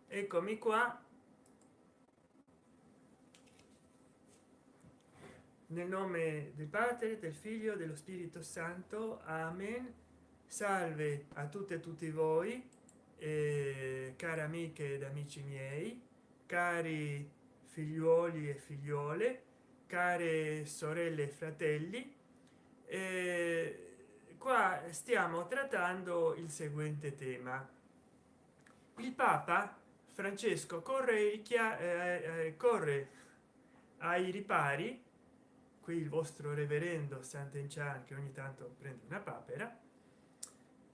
Eccomi qua. Nel nome del Padre, del Figlio, dello Spirito Santo. Amen. Salve a tutte e tutti voi, care amiche ed amici miei, cari figliuoli e figliuole, care sorelle e fratelli. Qua stiamo trattando il seguente tema. Il Papa Francesco corre ai ripari. Qui il vostro reverendo Sant'Enchan, che ogni tanto prende una papera.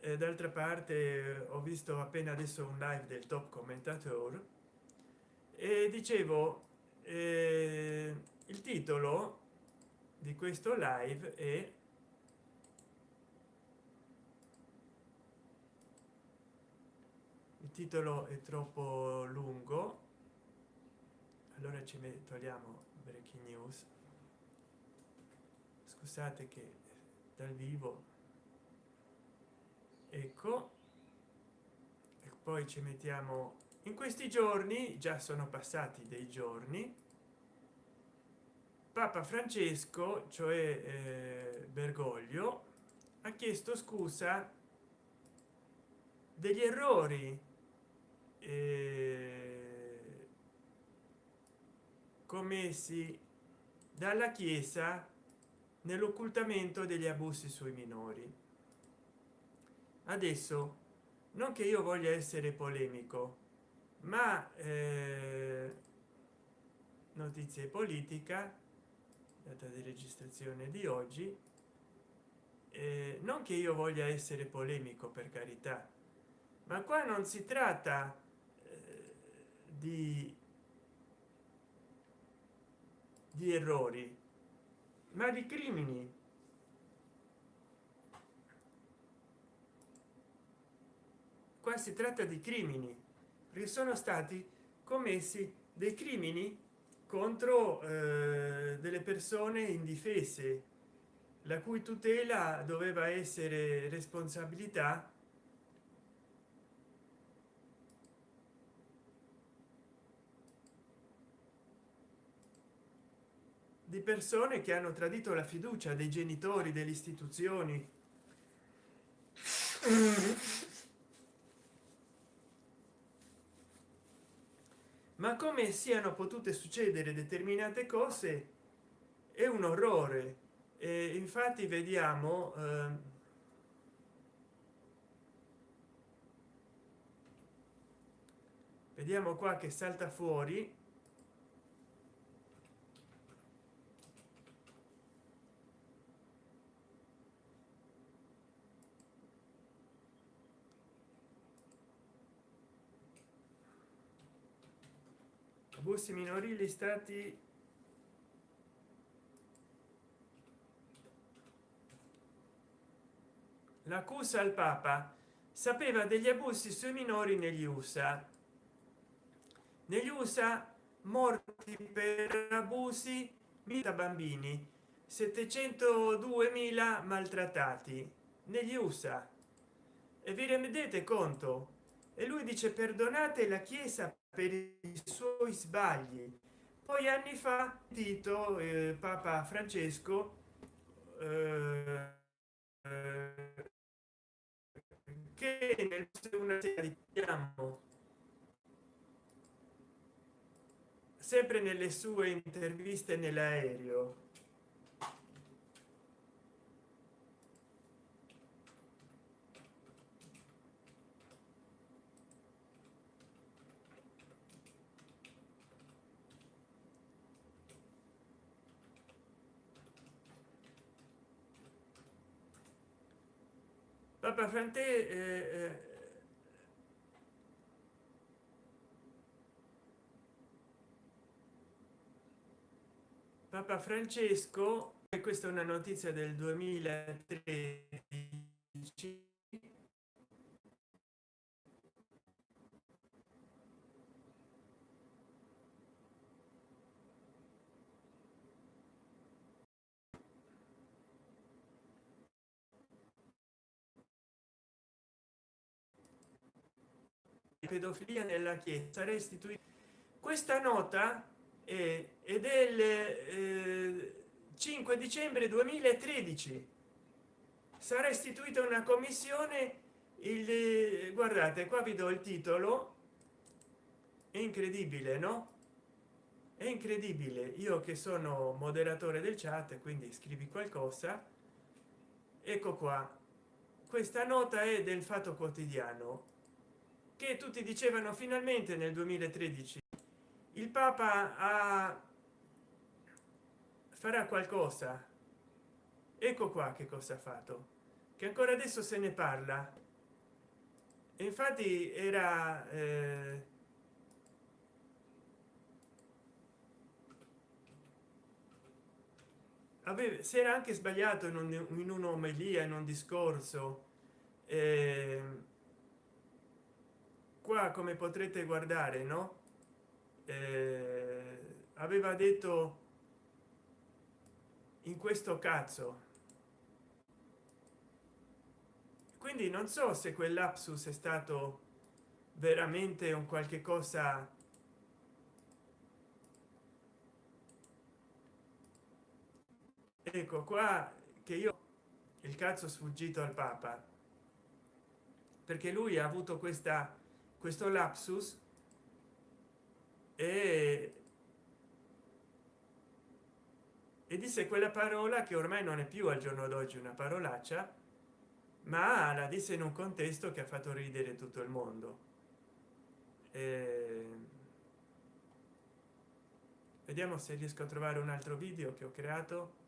D'altra parte ho visto appena adesso un live del top commentator e dicevo, il titolo di questo live è il titolo è troppo lungo, allora togliamo breaking news. Scusate che dal vivo, ecco, e poi ci mettiamo. In questi giorni, già sono passati dei giorni, Papa Francesco, cioè Bergoglio, ha chiesto scusa degli errori commessi dalla Chiesa nell'occultamento degli abusi sui minori. Adesso, non che io voglia essere polemico, ma notizie politica, data di registrazione di oggi, non che io voglia essere polemico, per carità, ma qua non si tratta di errori, ma di crimini. Qua si tratta di crimini, perché sono stati commessi dei crimini contro delle persone indifese, la cui tutela doveva essere responsabilità di persone che hanno tradito la fiducia dei genitori, delle istituzioni. Ma come siano potute succedere determinate cose è un orrore. E infatti vediamo, vediamo qua che salta fuori abusi minorili stati l'accusa al Papa. Sapeva degli abusi sui minori negli USA. Morti per abusi da bambini, 702.000 maltrattati negli USA. E vi rendete conto? E lui dice: perdonate la Chiesa per i suoi sbagli. Poi anni fa Tito, Papa Francesco, eh, che una serie di sempre nelle sue interviste nell'aereo, Papa Frante, Papa Francesco, e questa è una notizia del 2013, pedofilia nella chiesa sarà istituita. Questa nota è del 5 dicembre 2013. Sarà istituita una commissione. Il guardate qua, vi do il titolo. È incredibile, no? È incredibile. Io che sono moderatore del chat, quindi scrivi qualcosa. Ecco qua, questa nota è del Fatto Quotidiano, che tutti dicevano finalmente nel 2013 il Papa farà qualcosa. Ecco qua che cosa ha fatto, che ancora adesso se ne parla. E infatti era si era anche sbagliato in un'omelia, in un discorso. eh, Qua come potrete guardare, no? Aveva detto in questo cazzo. Quindi non so se quel lapsus è stato veramente un qualche cosa. Ecco qua che io il cazzo sfuggito al Papa, perché lui ha avuto questo lapsus e disse quella parola che ormai non è più al giorno d'oggi una parolaccia, ma la disse in un contesto che ha fatto ridere tutto il mondo. Vediamo se riesco a trovare un altro video che ho creato.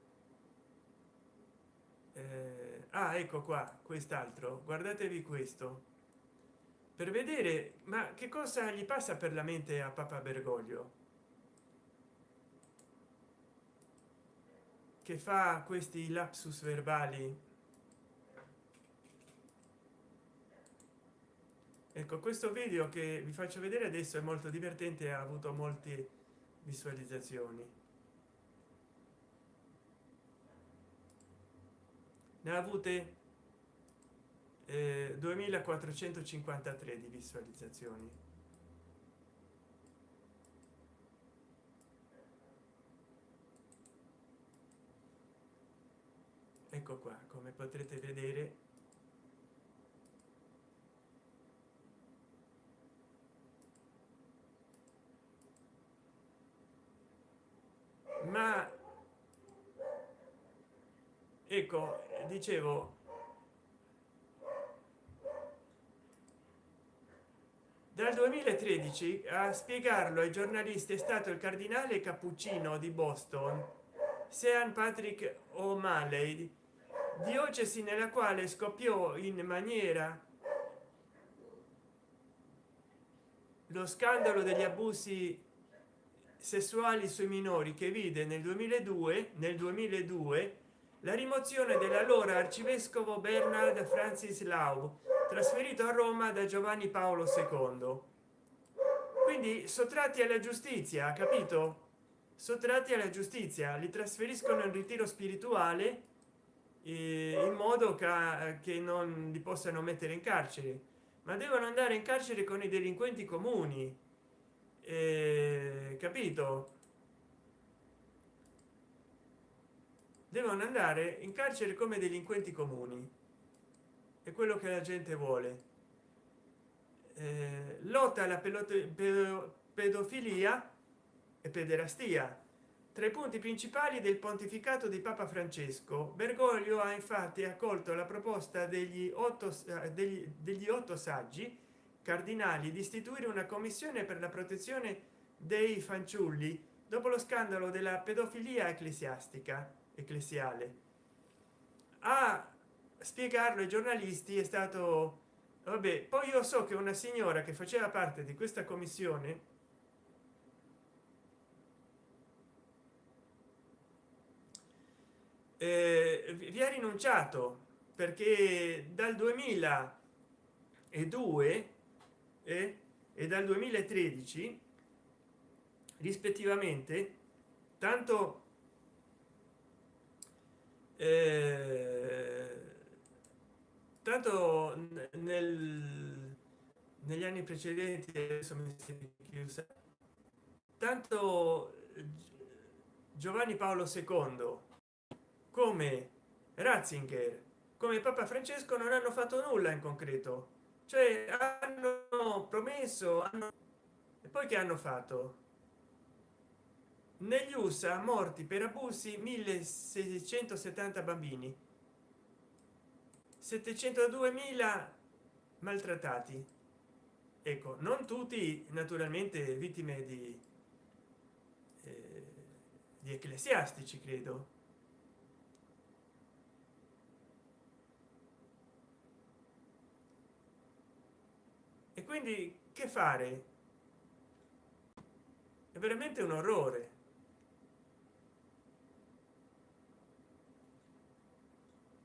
Ecco qua quest'altro, guardatevi questo per vedere ma che cosa gli passa per la mente a Papa Bergoglio, che fa questi lapsus verbali. Ecco, questo video che vi faccio vedere adesso è molto divertente e ha avuto molte visualizzazioni. Ne ha avute 2453 di visualizzazioni. Ecco qua, come potrete vedere. Ma ecco, dicevo, dal 2013 a spiegarlo ai giornalisti è stato il cardinale cappuccino di Boston, Sean Patrick O'Malley, diocesi nella quale scoppiò in maniera lo scandalo degli abusi sessuali sui minori, che vide nel 2002 la rimozione dell'allora arcivescovo Bernard Francis Lau, trasferito a Roma da Giovanni Paolo II. Quindi sottratti alla giustizia, capito? Sottratti alla giustizia, li trasferiscono in ritiro spirituale in modo che non li possano mettere in carcere, ma devono andare in carcere con i delinquenti comuni, capito? Devono andare in carcere come delinquenti comuni. È quello che la gente vuole. Lotta alla pedofilia e pederastia. Tra i punti principali del pontificato di Papa Francesco, Bergoglio ha infatti accolto la proposta degli otto saggi cardinali di istituire una commissione per la protezione dei fanciulli dopo lo scandalo della pedofilia ecclesiale. A spiegarlo ai giornalisti è stato, vabbè, poi io so che una signora che faceva parte di questa commissione vi ha rinunciato, perché dal 2002 e dal 2013 rispettivamente, tanto tanto negli anni precedenti, adesso mi si è chiusa, tanto Giovanni Paolo II come Ratzinger come Papa Francesco non hanno fatto nulla in concreto, cioè hanno promesso e poi che hanno fatto negli USA morti per abusi 1670 bambini, 702.000 maltrattati, ecco, non tutti naturalmente vittime eh, di ecclesiastici, credo. E quindi che fare? È veramente un orrore,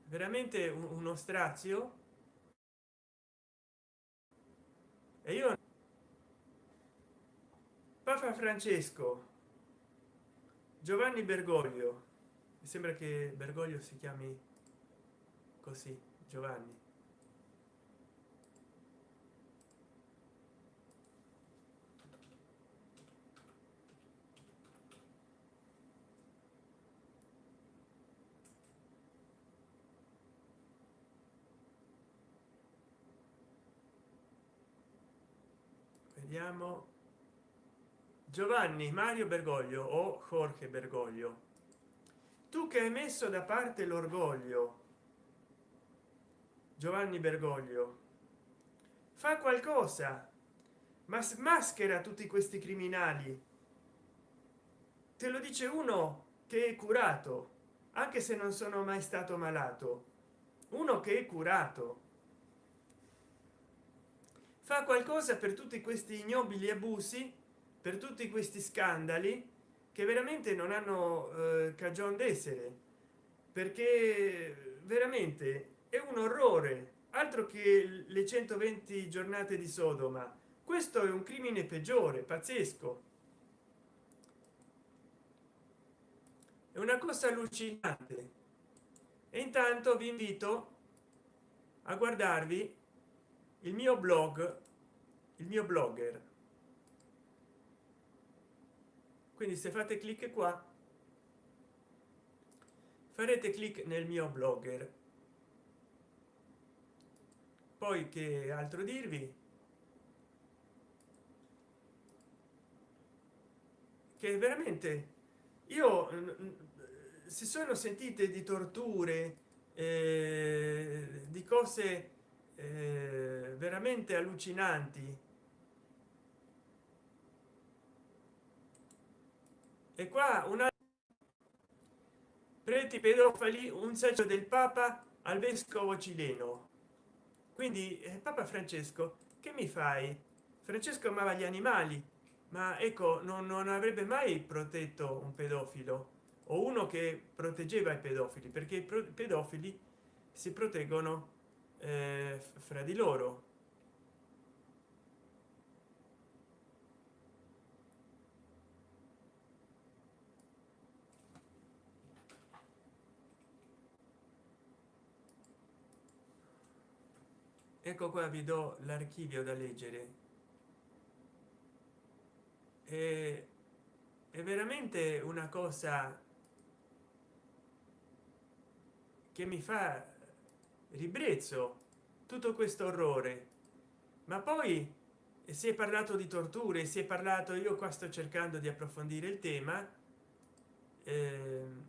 veramente uno strazio. E io, Papa Francesco, Giovanni Bergoglio, mi sembra che Bergoglio si chiami così, Giovanni. Vediamo, Giovanni Mario Bergoglio o Jorge Bergoglio, tu che hai messo da parte l'orgoglio, Giovanni Bergoglio, fa qualcosa, ma maschera tutti questi criminali. Te lo dice uno che è curato, anche se non sono mai stato malato, uno che è curato. Fa qualcosa per tutti questi ignobili abusi, per tutti questi scandali che veramente non hanno cagion d'essere, perché veramente è un orrore, altro che le 120 giornate di Sodoma. Questo è un crimine peggiore, pazzesco, è una cosa allucinante. E intanto vi invito a guardarvi il mio blog, il mio blogger. Quindi se fate clic qua farete clic nel mio blogger. Poi che altro dirvi, che veramente io si sono sentite di torture, di cose veramente allucinanti. E qua una preti pedofili, un saggio del papa al vescovo cileno. Quindi Papa Francesco, che mi fai? Francesco amava gli animali, ma ecco non avrebbe mai protetto un pedofilo o uno che proteggeva i pedofili, perché i pedofili si proteggono fra di loro. Ecco qua, vi do l'archivio da leggere. E è veramente una cosa che mi fa ribrezzo, tutto questo orrore. Ma poi si è parlato di torture, si è parlato, io qua sto cercando di approfondire il tema. ehm,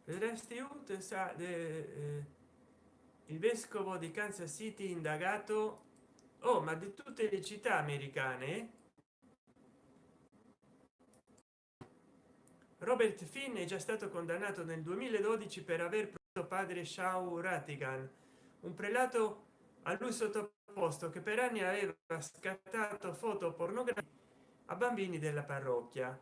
vedresti il vescovo di Kansas City indagato, oh, ma di tutte le città americane. Robert Finn è già stato condannato nel 2012 per aver preso padre Shao Ratigan, un prelato a lui sottoposto posto che per anni aveva scattato foto pornografiche a bambini della parrocchia.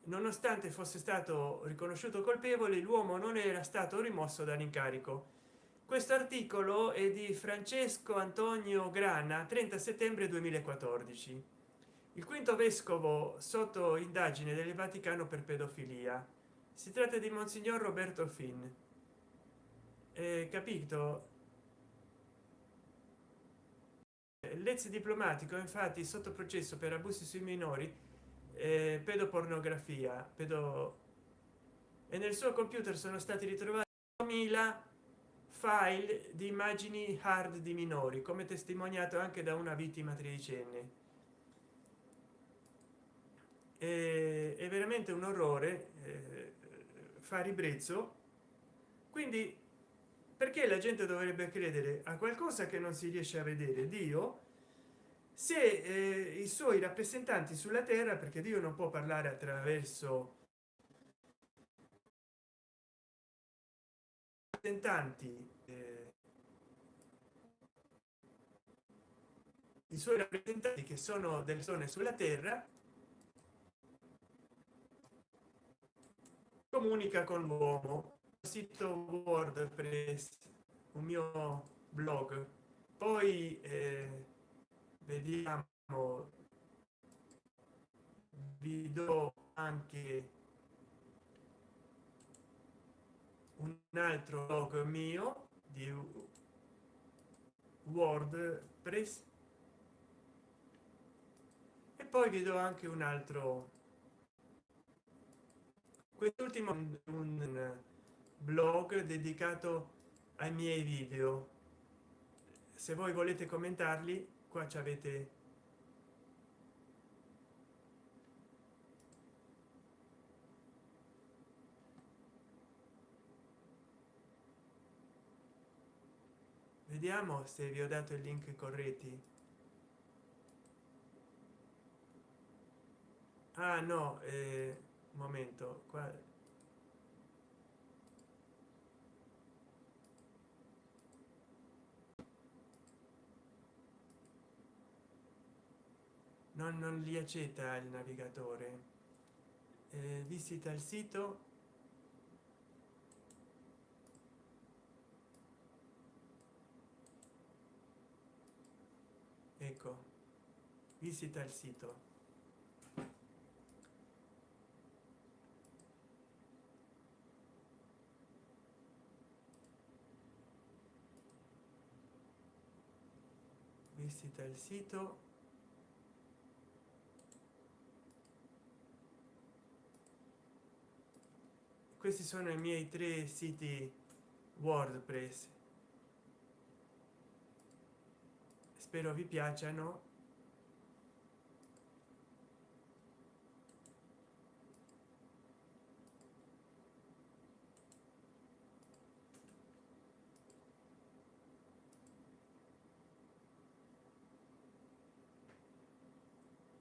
Nonostante fosse stato riconosciuto colpevole, l'uomo non era stato rimosso dall'incarico. Questo articolo è di Francesco Antonio Grana, 30 settembre 2014. Il quinto vescovo sotto indagine del Vaticano per pedofilia. Si tratta di Monsignor Roberto Finn. Capito? L'ex diplomatico infatti sotto processo per abusi sui minori, pedopornografia, e nel suo computer sono stati ritrovati 1000 file di immagini hard di minori, come testimoniato anche da una vittima tredicenne. È veramente un orrore, fa ribrezzo. Quindi perché la gente dovrebbe credere a qualcosa che non si riesce a vedere? Dio, se i suoi rappresentanti sulla terra, perché Dio non può parlare attraverso rappresentanti, i suoi rappresentanti che sono delle zone sulla terra, comunica con l'uomo. Sito WordPress, un mio blog. Poi vediamo, vi do anche un altro blog mio di WordPress e poi vi do anche un altro, quest'ultimo un blog dedicato ai miei video. Se voi volete commentarli, qua ci avete. Vediamo se vi ho dato il link corretti. Ah no, un momento qua. Non li accetta il navigatore. Visita il sito. Ecco, visita il sito. Visita il sito. Questi sono i miei 3 siti WordPress. Spero vi piacciono.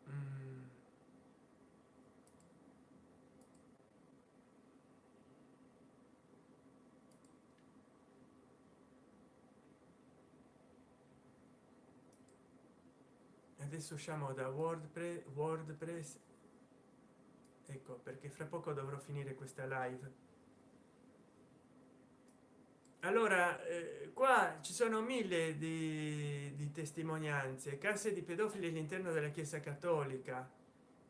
Mm. Adesso usciamo da WordPress. Ecco perché fra poco dovrò finire questa live. Allora qua ci sono 1000 di testimonianze, case di pedofili all'interno della chiesa cattolica.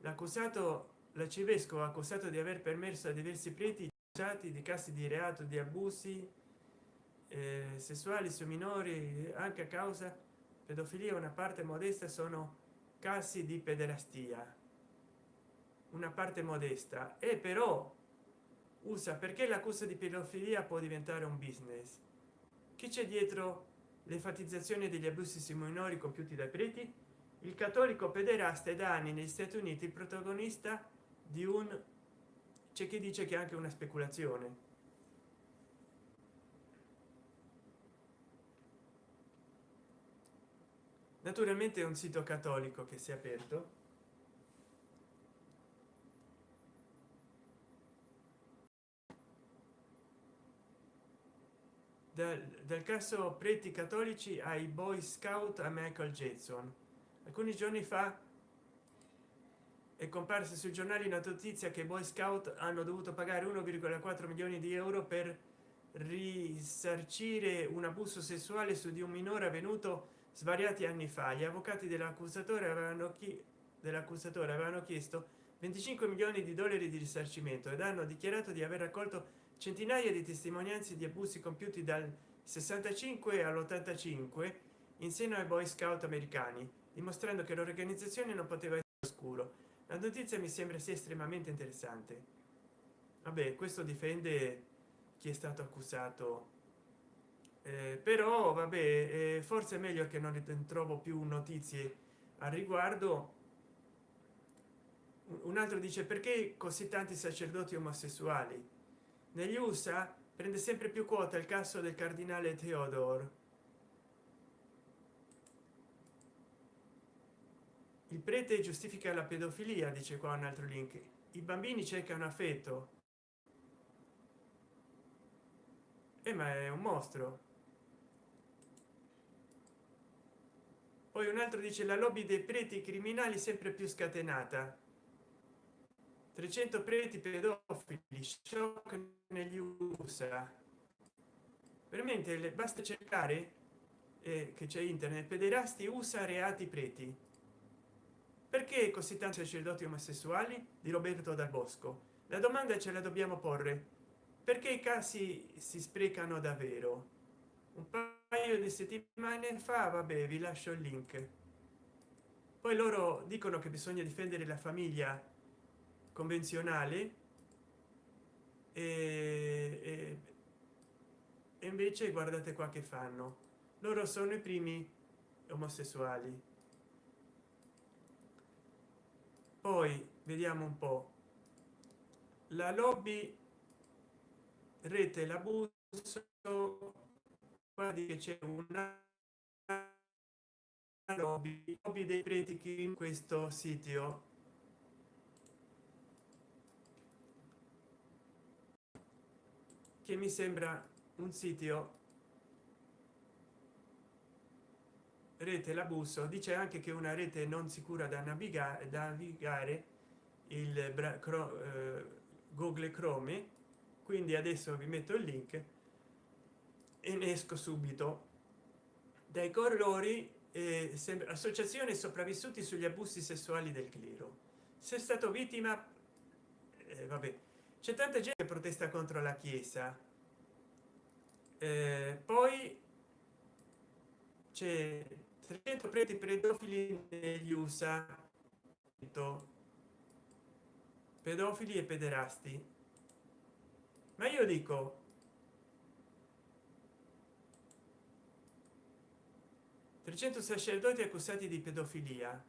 L'accusato, l'arcivescovo accusato di aver permesso a diversi preti accusati di casi di reato di abusi sessuali su minori anche a causa pedofilia. Una parte modesta sono casi di pederastia, una parte modesta, e però usa, perché l'accusa di pedofilia può diventare un business. Chi c'è dietro l'enfatizzazione degli abusi sui minori compiuti dai preti? Il cattolico pederasta è da anni negli Stati Uniti il protagonista di un, c'è chi dice che è anche una speculazione. Naturalmente è un sito cattolico che si è aperto. dal caso preti cattolici ai boy scout a Michael Jackson. Alcuni giorni fa è comparsa sui giornali una notizia che i boy scout hanno dovuto pagare 1,4 milioni di euro per risarcire un abuso sessuale su di un minore avvenuto svariati anni fa. Gli avvocati dell'accusatore avevano chiesto 25 milioni di dollari di risarcimento ed hanno dichiarato di aver raccolto centinaia di testimonianze di abusi compiuti dal 65 all'85 in seno ai boy scout americani, dimostrando che l'organizzazione non poteva essere oscuro. La notizia mi sembra sia estremamente interessante. Vabbè, questo difende chi è stato accusato, però vabbè, forse è meglio che non trovo più notizie al riguardo. Un altro dice: perché così tanti sacerdoti omosessuali negli USA? Prende sempre più quota il caso del cardinale Theodore. Il prete giustifica la pedofilia, dice qua un altro link. I bambini cercano affetto, ma è un mostro. Poi un altro dice: la lobby dei preti criminali sempre più scatenata, 300 preti pedofili, shock negli USA. Veramente basta cercare che c'è internet, pederasti USA reati preti. Perché così tanti sacerdoti omosessuali? Di Roberto Dal Bosco. La domanda ce la dobbiamo porre: perché i casi si sprecano davvero? Un paio di settimane fa, vabbè, vi lascio il link. Poi loro dicono che bisogna difendere la famiglia convenzionale e, e invece guardate qua che fanno. Loro sono i primi omosessuali. Poi vediamo un po' la lobby rete l'abuso. Guardi che c'è una lobby dei preti in questo sito che mi sembra un sito rete l'abuso. Dice anche che una rete non sicura da navigare il Google Chrome. Quindi adesso vi metto il link e ne esco subito dai colori. Associazione sopravvissuti sugli abusi sessuali del clero. Se è stato vittima, vabbè, c'è tanta gente che protesta contro la chiesa. Poi c'è 300 preti pedofili negli USA, pedofili e pederasti. Ma io dico, 300 sacerdoti accusati di pedofilia,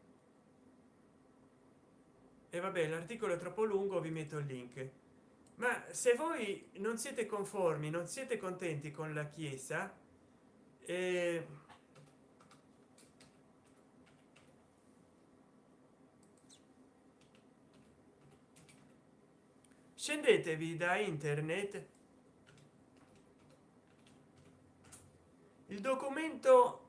e vabbè, l'articolo è troppo lungo, vi metto il link. Ma se voi non siete conformi, non siete contenti con la chiesa, eh, scendetevi da internet. Il documento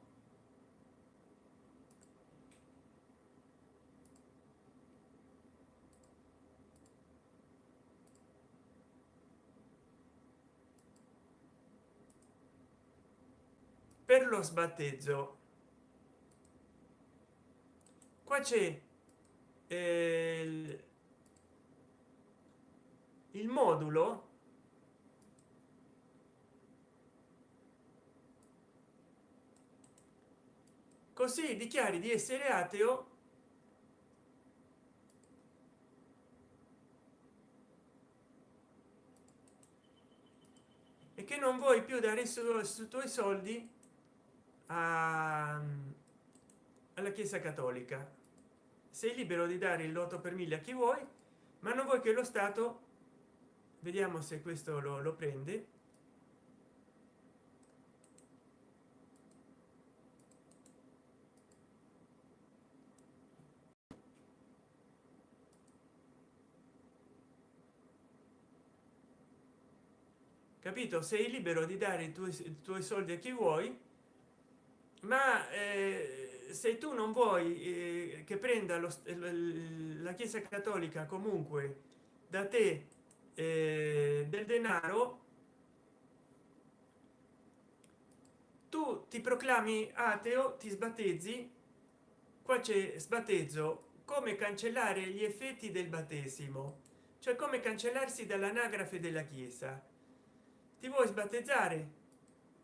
per lo sbattezzo, qua c'è il modulo così dichiari di essere ateo e che non vuoi più dare su tuoi soldi alla chiesa cattolica. Sei libero di dare il loto per mille a chi vuoi, ma non vuoi che lo stato, vediamo se questo lo prende. capito? Sei libero di dare i tuoi soldi a chi vuoi, ma se tu non vuoi che prenda la chiesa cattolica comunque da te del denaro, tu ti proclami ateo, ti sbattezzi. Qua c'è sbattezzo come cancellare gli effetti del battesimo, cioè come cancellarsi dall'anagrafe della chiesa. Ti vuoi sbattezzare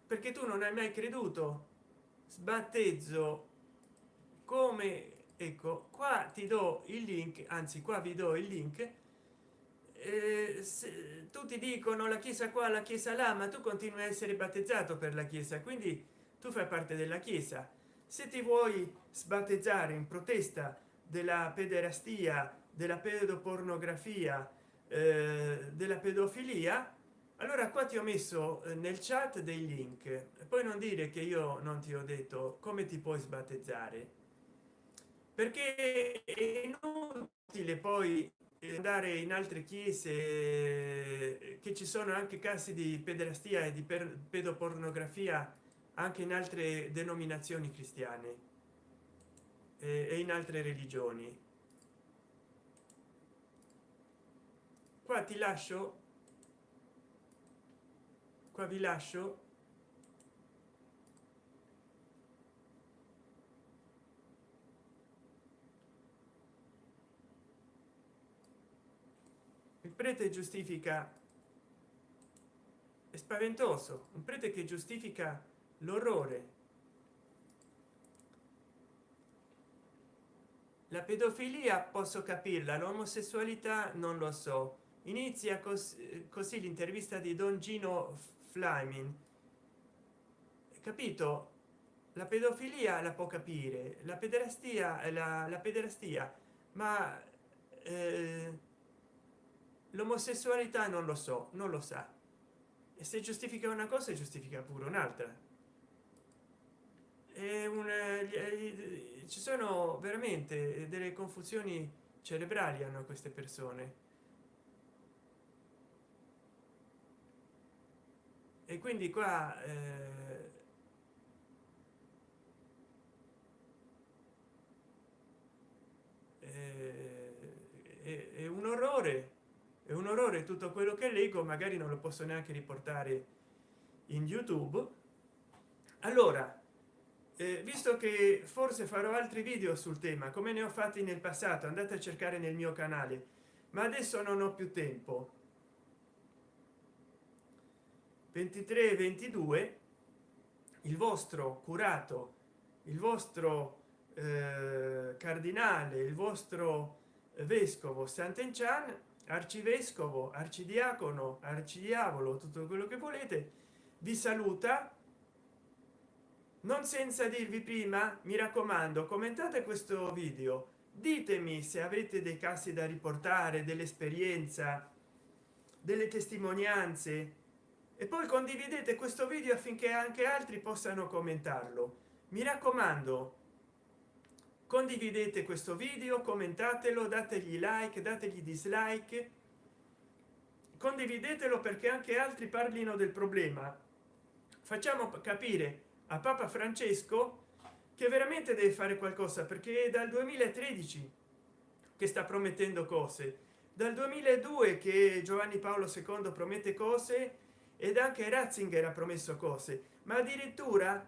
perché tu non hai mai creduto? Sbattezzo come, ecco qua ti do il link, anzi qua vi do il link. Tutti dicono la chiesa qua, la chiesa là, ma tu continui a essere battezzato per la chiesa, quindi tu fai parte della chiesa. Se ti vuoi sbattezzare in protesta della pederastia, della pedopornografia, della pedofilia, allora qua ti ho messo nel chat dei link. E poi non dire che io non ti ho detto come ti puoi sbattezzare, perché è inutile poi andare in altre chiese che ci sono anche casi di pederastia e di pedopornografia anche in altre denominazioni cristiane e in altre religioni. Qua ti lascio, qua vi lascio il prete giustifica, è spaventoso, un prete che giustifica l'orrore. La pedofilia posso capirla, l'omosessualità non lo so. Inizia così l'intervista di don Gino Flamin, capito? La pedofilia la può capire, la pederastia, la pederastia, ma l'omosessualità non lo so, non lo sa. E se giustifica una cosa giustifica pure un'altra. È ci sono veramente delle confusioni cerebrali hanno queste persone, e quindi qua è un orrore, è un orrore tutto quello che leggo, magari non lo posso neanche riportare in YouTube. Allora visto che forse farò altri video sul tema come ne ho fatti nel passato, andate a cercare nel mio canale, ma adesso non ho più tempo. 23 e 22 il vostro curato, il vostro cardinale, il vostro vescovo Sant'Enchan, arcivescovo, arcidiacono, arcidiavolo, tutto quello che volete, vi saluta, non senza dirvi prima, mi raccomando, commentate questo video, ditemi se avete dei casi da riportare, dell'esperienza, delle testimonianze, e poi condividete questo video affinché anche altri possano commentarlo. Mi raccomando, condividete questo video, commentatelo, dategli like, dategli dislike, condividetelo perché anche altri parlino del problema. Facciamo capire a Papa Francesco che veramente deve fare qualcosa, perché è dal 2013 che sta promettendo cose, dal 2002 che Giovanni Paolo II promette cose, ed anche Ratzinger ha promesso cose, ma addirittura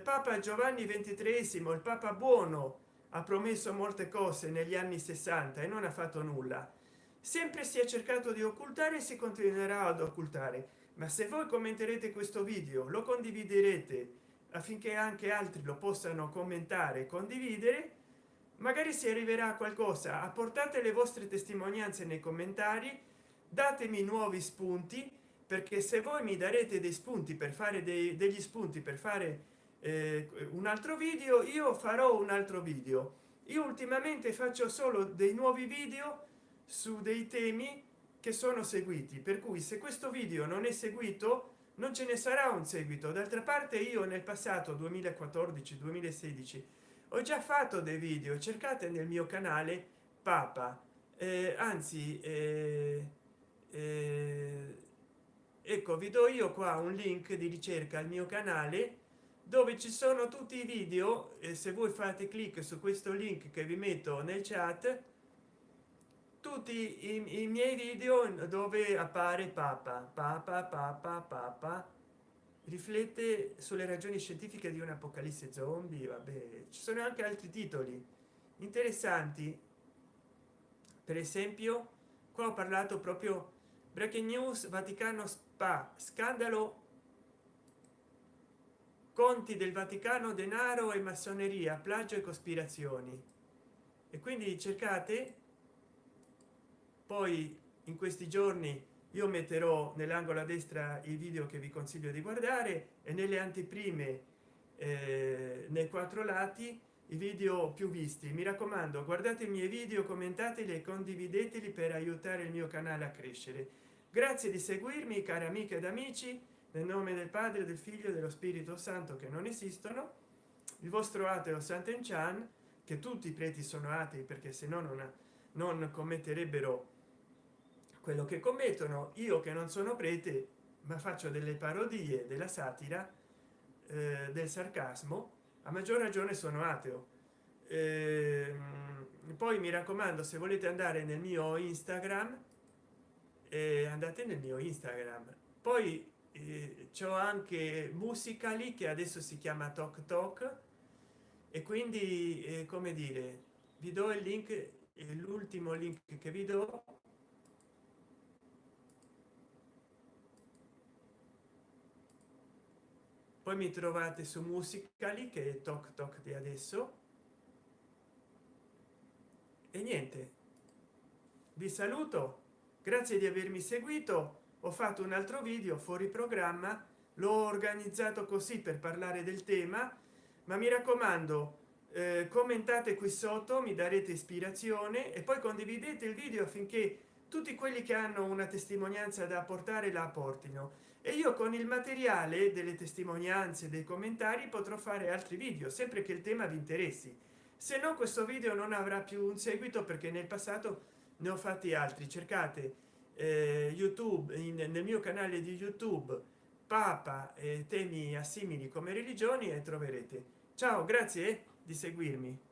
Papa Giovanni XXIII, il Papa buono, ha promesso molte cose negli anni 60 e non ha fatto nulla. Sempre si è cercato di occultare e si continuerà ad occultare, ma se voi commenterete questo video, lo condividerete affinché anche altri lo possano commentare e condividere, magari si arriverà a qualcosa. Apportate le vostre testimonianze nei commentari, datemi nuovi spunti, perché se voi mi darete dei spunti per fare degli spunti per fare un altro video, io farò un altro video. Io ultimamente faccio solo dei nuovi video su dei temi che sono seguiti, per cui se questo video non è seguito non ce ne sarà un seguito. D'altra parte io nel passato 2014 2016 ho già fatto dei video, cercate nel mio canale Papa, anzi ecco, vi do io qua un link di ricerca al mio canale dove ci sono tutti i video, e se voi fate clic su questo link che vi metto nel chat, tutti i miei video dove appare papa riflette sulle ragioni scientifiche di un'apocalisse zombie. Vabbè, ci sono anche altri titoli interessanti, per esempio qua ho parlato proprio breaking news: Vaticano spa, scandalo, conti del Vaticano, denaro e massoneria, plagio e cospirazioni. E quindi cercate. Poi in questi giorni io metterò nell'angolo a destra i video che vi consiglio di guardare, e nelle anteprime nei quattro lati i video più visti. Mi raccomando, guardate i miei video, commentateli e condivideteli per aiutare il mio canale a crescere. Grazie di seguirmi, cari amiche ed amici, nel nome del Padre, del Figlio e dello Spirito Santo, che non esistono. Il vostro ateo Sant'Enchan, che tutti i preti sono atei, perché se no non commetterebbero quello che commettono. Io che non sono prete ma faccio delle parodie, della satira, del sarcasmo, a maggior ragione sono ateo. Poi mi raccomando, se volete andare nel mio Instagram, andate nel mio Instagram. Poi c'ho anche Musically, che adesso si chiama Tok Tok, e quindi come dire, vi do il link, l'ultimo link che vi do. Poi mi trovate su Musically, che è Tok Tok di adesso. E niente, vi saluto, grazie di avermi seguito. Ho fatto un altro video fuori programma, l'ho organizzato così per parlare del tema, ma mi raccomando, commentate qui sotto, mi darete ispirazione, e poi condividete il video affinché tutti quelli che hanno una testimonianza da portare la portino, e io con il materiale delle testimonianze, dei commentari, potrò fare altri video sempre che il tema vi interessi. Se no questo video non avrà più un seguito, perché nel passato ne ho fatti altri. Cercate YouTube, nel mio canale di YouTube, papa e temi assimili come religioni, e troverete. Ciao, grazie di seguirmi.